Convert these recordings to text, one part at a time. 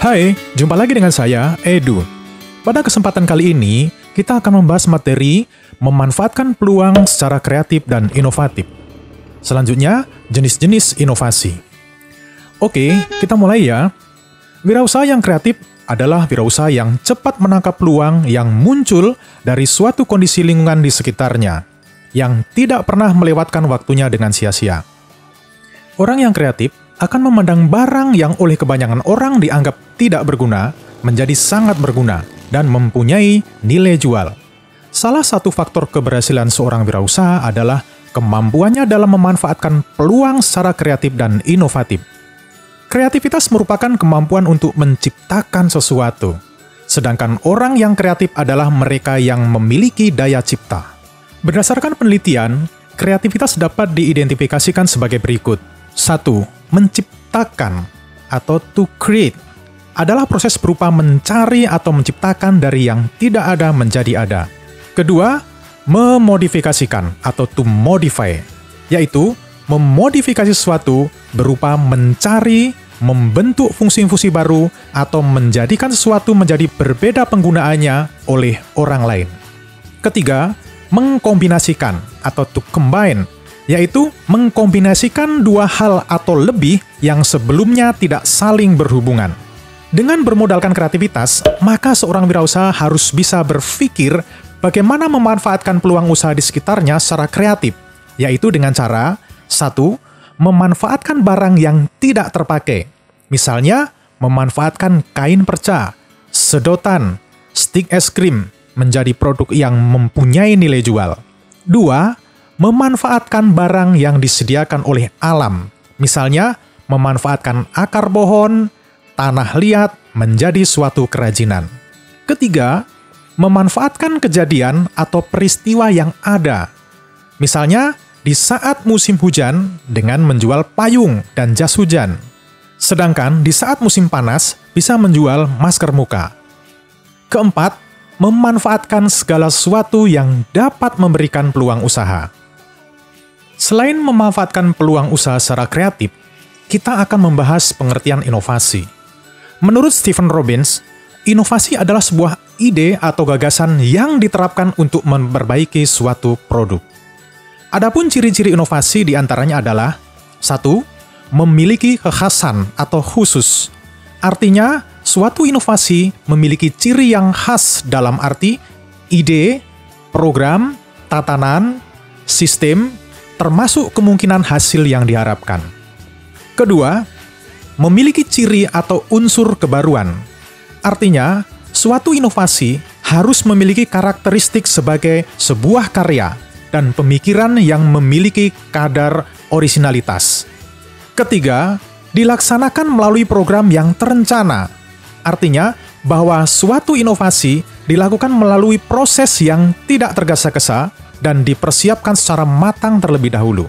Hai, jumpa lagi dengan saya, Edu. Pada kesempatan kali ini, kita akan membahas materi memanfaatkan peluang secara kreatif dan inovatif. Selanjutnya, jenis-jenis inovasi. Oke, kita mulai ya. Wirausaha yang kreatif adalah wirausaha yang cepat menangkap peluang yang muncul dari suatu kondisi lingkungan di sekitarnya, yang tidak pernah melewatkan waktunya dengan sia-sia. Orang yang kreatif akan memandang barang yang oleh kebanyakan orang dianggap tidak berguna menjadi sangat berguna dan mempunyai nilai jual. Salah satu faktor keberhasilan seorang wirausaha adalah kemampuannya dalam memanfaatkan peluang secara kreatif dan inovatif. Kreativitas merupakan kemampuan untuk menciptakan sesuatu, sedangkan orang yang kreatif adalah mereka yang memiliki daya cipta. Berdasarkan penelitian, kreativitas dapat diidentifikasikan sebagai berikut. 1. Menciptakan atau to create adalah proses berupa mencari atau menciptakan dari yang tidak ada menjadi ada. Kedua, memodifikasikan atau to modify, yaitu memodifikasi sesuatu berupa mencari, membentuk fungsi-fungsi baru, atau menjadikan sesuatu menjadi berbeda penggunaannya oleh orang lain. Ketiga, mengkombinasikan atau to combine, yaitu mengkombinasikan dua hal atau lebih yang sebelumnya tidak saling berhubungan. Dengan bermodalkan kreativitas, maka seorang wirausaha harus bisa berpikir bagaimana memanfaatkan peluang usaha di sekitarnya secara kreatif, yaitu dengan cara 1. Memanfaatkan barang yang tidak terpakai. Misalnya, memanfaatkan kain perca, sedotan, stik es krim menjadi produk yang mempunyai nilai jual. 2. Memanfaatkan barang yang disediakan oleh alam. Misalnya, memanfaatkan akar pohon, tanah liat menjadi suatu kerajinan. Ketiga, memanfaatkan kejadian atau peristiwa yang ada. Misalnya, di saat musim hujan dengan menjual payung dan jas hujan. Sedangkan di saat musim panas bisa menjual masker muka. Keempat, memanfaatkan segala sesuatu yang dapat memberikan peluang usaha. Selain memanfaatkan peluang usaha secara kreatif, kita akan membahas pengertian inovasi. Menurut Stephen Robbins, inovasi adalah sebuah ide atau gagasan yang diterapkan untuk memperbaiki suatu produk. Adapun ciri-ciri inovasi diantaranya adalah 1. Memiliki kekhasan atau khusus. Artinya, suatu inovasi memiliki ciri yang khas dalam arti ide, program, tatanan, sistem, termasuk kemungkinan hasil yang diharapkan. Kedua, memiliki ciri atau unsur kebaruan. Artinya, suatu inovasi harus memiliki karakteristik sebagai sebuah karya dan pemikiran yang memiliki kadar orisinalitas. Ketiga, dilaksanakan melalui program yang terencana. Artinya, bahwa suatu inovasi dilakukan melalui proses yang tidak tergesa-gesa dan dipersiapkan secara matang terlebih dahulu.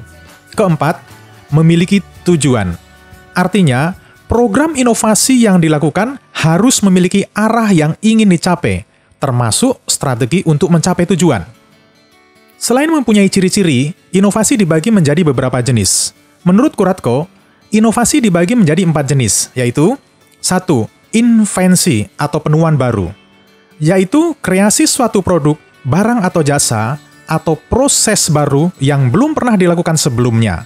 Keempat, memiliki tujuan. Artinya, program inovasi yang dilakukan harus memiliki arah yang ingin dicapai, termasuk strategi untuk mencapai tujuan. Selain mempunyai ciri-ciri, inovasi dibagi menjadi beberapa jenis. Menurut Kuratko, inovasi dibagi menjadi 4 jenis, yaitu 1. Invensi atau penemuan baru, yaitu kreasi suatu produk, barang atau jasa, atau proses baru yang belum pernah dilakukan sebelumnya.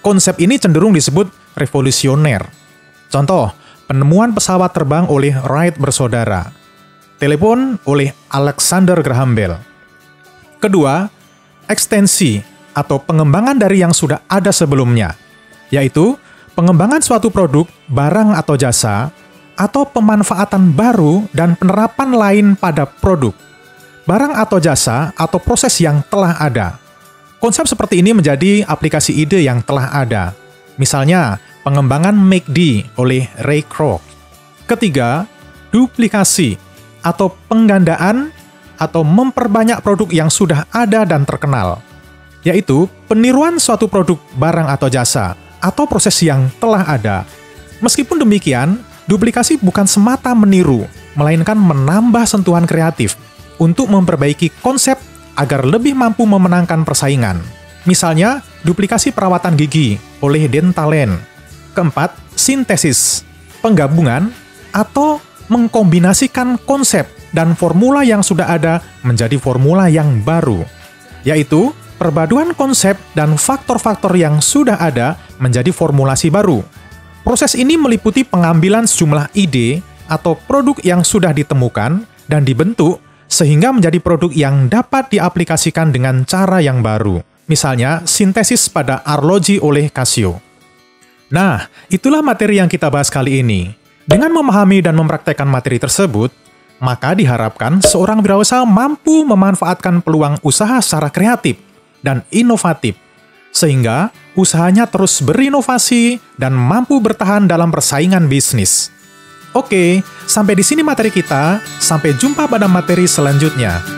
Konsep ini cenderung disebut revolusioner. Contoh, penemuan pesawat terbang oleh Wright bersaudara. Telepon oleh Alexander Graham Bell. Kedua, ekstensi atau pengembangan dari yang sudah ada sebelumnya, yaitu pengembangan suatu produk, barang atau jasa, atau pemanfaatan baru dan penerapan lain pada produk, barang atau jasa, atau proses yang telah ada. Konsep seperti ini menjadi aplikasi ide yang telah ada. Misalnya, pengembangan MACD oleh Ray Kroc. Ketiga, duplikasi atau penggandaan atau memperbanyak produk yang sudah ada dan terkenal, yaitu peniruan suatu produk, barang atau jasa, atau proses yang telah ada. Meskipun demikian, duplikasi bukan semata meniru, melainkan menambah sentuhan kreatif untuk memperbaiki konsep agar lebih mampu memenangkan persaingan. Misalnya, duplikasi perawatan gigi oleh Dentalen. Keempat, sintesis, penggabungan atau mengkombinasikan konsep dan formula yang sudah ada menjadi formula yang baru, yaitu perpaduan konsep dan faktor-faktor yang sudah ada menjadi formulasi baru. Proses ini meliputi pengambilan sejumlah ide atau produk yang sudah ditemukan dan dibentuk sehingga menjadi produk yang dapat diaplikasikan dengan cara yang baru. Misalnya, sintesis pada arloji oleh Casio. Nah, itulah materi yang kita bahas kali ini. Dengan memahami dan mempraktekkan materi tersebut, maka diharapkan seorang wirausaha mampu memanfaatkan peluang usaha secara kreatif dan inovatif, sehingga usahanya terus berinovasi dan mampu bertahan dalam persaingan bisnis. Oke, sampai di sini materi kita. Sampai jumpa pada materi selanjutnya.